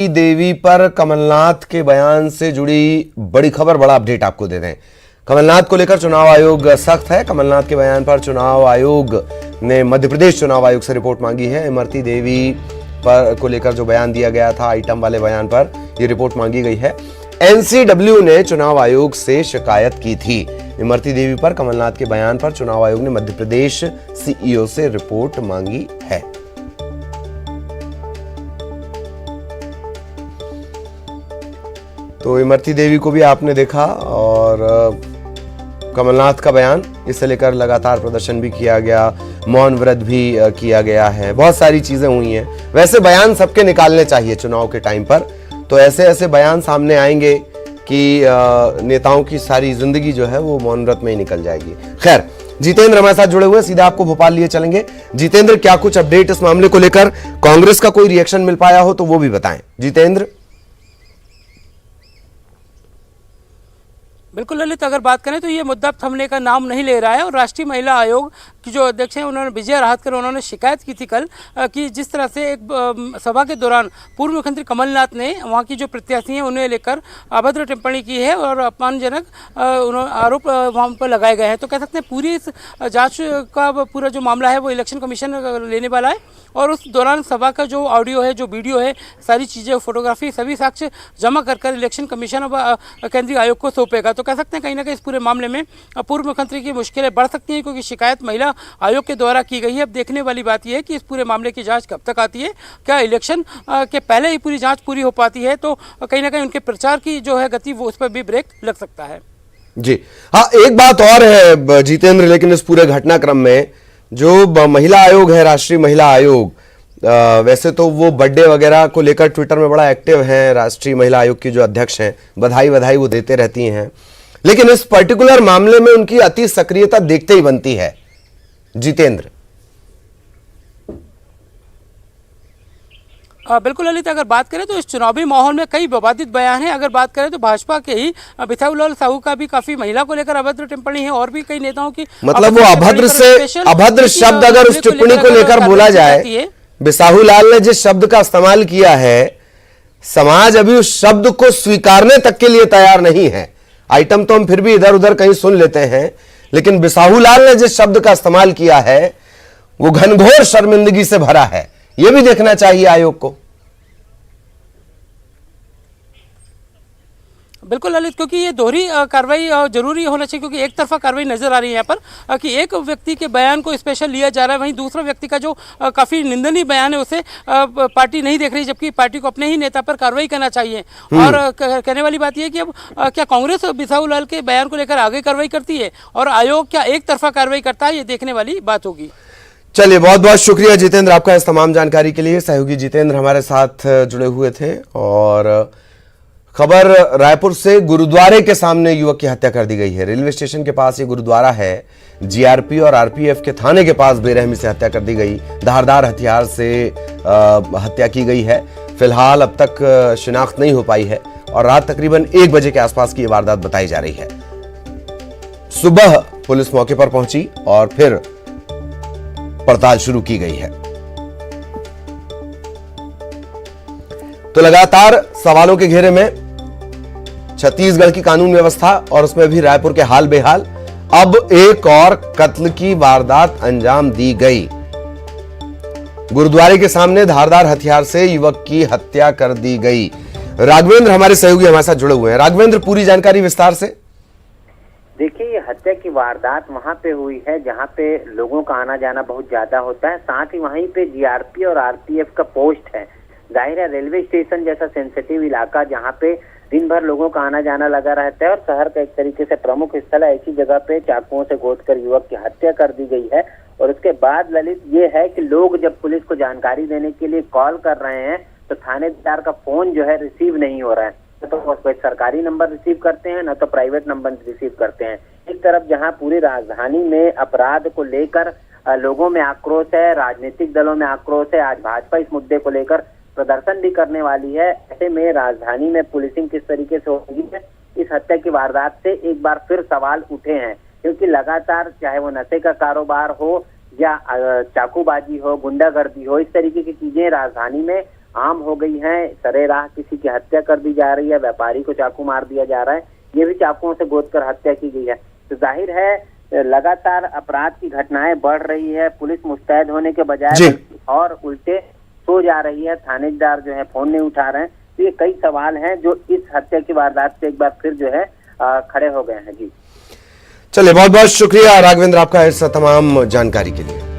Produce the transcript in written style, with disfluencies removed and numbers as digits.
देवी पर कमलनाथ के बयान से जुड़ी बड़ी खबर, बड़ा अपडेट आपको दे दें। कमलनाथ को लेकर चुनाव आयोग सख्त है। कमलनाथ के बयान पर चुनाव आयोग ने मध्य प्रदेश चुनाव आयोग से रिपोर्ट मांगी है। इमरती देवी पर को लेकर जो बयान दिया गया था, आइटम वाले बयान पर यह रिपोर्ट मांगी गई है। एनसीडब्ल्यू ने चुनाव आयोग से शिकायत की थी। इमरती देवी पर कमलनाथ के बयान पर चुनाव आयोग ने मध्य प्रदेश सीईओ से रिपोर्ट मांगी है। तो इमरती देवी को भी आपने देखा और कमलनाथ का बयान, इसे लेकर लगातार प्रदर्शन भी किया गया, मौन व्रत भी किया गया है, बहुत सारी चीजें हुई हैं। वैसे बयान सबके निकालने चाहिए चुनाव के टाइम पर, तो ऐसे ऐसे बयान सामने आएंगे कि नेताओं की सारी जिंदगी जो है वो मौन व्रत में ही निकल जाएगी। खैर, जितेंद्र हमारे साथ जुड़े हुए, सीधा आपको भोपाल लिए चलेंगे। जितेंद्र, क्या कुछ अपडेट इस मामले को लेकर? कांग्रेस का कोई रिएक्शन मिल पाया हो तो वो भी बताएं। जितेंद्र। बिल्कुल ललित, अगर बात करें तो ये मुद्दा थमने का नाम नहीं ले रहा है और राष्ट्रीय महिला आयोग की जो अध्यक्ष हैं उन्होंने विजय राहतकर, उन्होंने शिकायत की थी कल कि जिस तरह से एक सभा के दौरान पूर्व मुख्यमंत्री कमलनाथ ने वहाँ की जो प्रत्याशी हैं उन्हें लेकर अभद्र टिप्पणी की है और अपमानजनक आरोप वहाँ पर लगाए गए हैं। तो कह सकते हैं पूरी इस जाँच का पूरा जो मामला है वो इलेक्शन कमीशन लेने वाला है और उस दौरान सभा का जो ऑडियो है, जो वीडियो है, सारी चीज़ें, फोटोग्राफी, सभी साक्ष्य जमा कर इलेक्शन कमीशन और केंद्रीय आयोग को सौंपेगा। तो कह सकते हैं कहीं ना कहीं इस पूरे मामले में पूर्व मुख्यमंत्री की मुश्किलें बढ़ सकती हैं क्योंकि शिकायत महिला आयोग के द्वारा की गई है। अब देखने वाली बात यह है कि इस पूरे मामले की जांच कब तक आती है, क्या इलेक्शन के पहले ही पूरी जांच पूरी हो पाती है तो कहीं ना कहीं उनके प्रचार की जो है गति वो उस पर भी ब्रेक लग सकता है। जी हाँ, एक बात और है जितेंद्र, लेकिन इस पूरे घटनाक्रम में जो महिला आयोग है, राष्ट्रीय महिला आयोग, वैसे तो वो बर्थडे वगैरह को लेकर ट्विटर में बड़ा एक्टिव हैं। राष्ट्रीय महिला आयोग की जो अध्यक्ष हैं, बधाई वो देते रहती हैं, लेकिन इस पर्टिकुलर मामले में उनकी अति सक्रियता देखते ही बनती है। जितेंद्र। बिल्कुल ललित, अगर बात करें तो इस चुनावी माहौल में कई विवादित बयान हैं। अगर बात करें तो भाजपा के ही बिथाऊलाल साहू का भी काफी महिला को लेकर अभद्र टिप्पणी है और भी कई नेताओं की, मतलब वो अभद्र शब्द अगर उस टिप्पणी को लेकर बोला जाए, बिसाहूलाल ने जिस शब्द का इस्तेमाल किया है, समाज अभी उस शब्द को स्वीकारने तक के लिए तैयार नहीं है। आइटम तो हम फिर भी इधर उधर कहीं सुन लेते हैं, लेकिन बिसाहूलाल ने जिस शब्द का इस्तेमाल किया है वो घनघोर शर्मिंदगी से भरा है। यह भी देखना चाहिए आयोग को। बिल्कुल ललित, क्योंकि ये दोहरी कार्रवाई जरूरी होना चाहिए क्योंकि एक तरफा कार्रवाई नजर आ रही है यहाँ पर कि एक व्यक्ति के बयान को स्पेशल लिया जा रहा है, वहीं दूसरा व्यक्ति का जो काफी निंदनीय बयान है उसे पार्टी नहीं देख रही, जबकि पार्टी को अपने ही नेता पर कार्रवाई करना चाहिए। और कहने वाली बात यह है कि अब क्या कांग्रेस बिसाहूलाल के बयान को लेकर आगे कार्रवाई करती है और आयोग क्या एक तरफा कार्रवाई करता है, ये देखने वाली बात होगी। चलिए, बहुत बहुत शुक्रिया जितेंद्र आपका इस तमाम जानकारी के लिए। सहयोगी जितेंद्र हमारे साथ जुड़े हुए थे। और खबर रायपुर से, गुरुद्वारे के सामने युवक की हत्या कर दी गई है। रेलवे स्टेशन के पास ये गुरुद्वारा है। जीआरपी और आरपीएफ के थाने के पास बेरहमी से हत्या कर दी गई। धारदार हथियार से हत्या की गई है। फिलहाल अब तक शिनाख्त नहीं हो पाई है और रात तकरीबन 1 बजे के आसपास की ये वारदात बताई जा रही है। सुबह पुलिस मौके पर पहुंची और फिर पड़ताल शुरू की गई है। तो लगातार सवालों के घेरे में छत्तीसगढ़ की कानून व्यवस्था और उसमें भी रायपुर के हाल बेहाल। अब एक और कत्ल की वारदात अंजाम दी गई। गुरुद्वारे के सामने धारदार हथियार से युवक की हत्या कर दी गई। राघवेंद्र हमारे सहयोगी हमारे साथ जुड़े हुए हैं। राघवेंद्र, पूरी जानकारी विस्तार से। देखिए, ये हत्या की वारदात वहां पे हुई है जहां पे लोगों का आना जाना बहुत ज्यादा होता है, साथ ही वहीं पे जीआरपी और आरपीएफ का पोस्ट है। जाहिर है रेलवे स्टेशन जैसा सेंसिटिव इलाका जहाँ पे दिन भर लोगों का आना जाना लगा रहता है और शहर का एक तरीके से प्रमुख स्थल है, ऐसी जगह पे चाकुओं से गोदकर युवक की हत्या कर दी गई है। और उसके बाद ललित ये है कि लोग जब पुलिस को जानकारी देने के लिए कॉल कर रहे हैं तो थानेदार का फोन जो है रिसीव नहीं हो रहा है। तो कोई सरकारी नंबर रिसीव करते हैं, न तो प्राइवेट नंबर रिसीव करते हैं। एक तरफ जहां पूरी राजधानी में अपराध को लेकर लोगों में आक्रोश है, राजनीतिक दलों में आक्रोश है, आज भाजपा इस मुद्दे को लेकर प्रदर्शन भी करने वाली है। ऐसे में राजधानी में पुलिसिंग किस तरीके से होगी, इस हत्या की वारदात से एक बार फिर सवाल उठे हैं क्योंकि लगातार चाहे वो नशे का कारोबार हो या चाकूबाजी हो, गुंडागर्दी हो, इस तरीके की चीजें राजधानी में आम हो गई हैं। सरेराह किसी की हत्या कर दी जा रही है, व्यापारी को चाकू मार दिया जा रहा है, ये भी चाकुओं से गोदकर हत्या की गई है। तो जाहिर है लगातार अपराध की घटनाएं बढ़ रही है। पुलिस मुस्तैद होने के बजाय और उल्टे सो जा रही है। थानेदार जो है फोन नहीं उठा रहे हैं। तो ये कई सवाल हैं जो इस हत्या की वारदात से एक बार फिर जो है खड़े हो गए हैं। जी चलिए, बहुत बहुत शुक्रिया राघवेंद्र आपका इस तमाम जानकारी के लिए।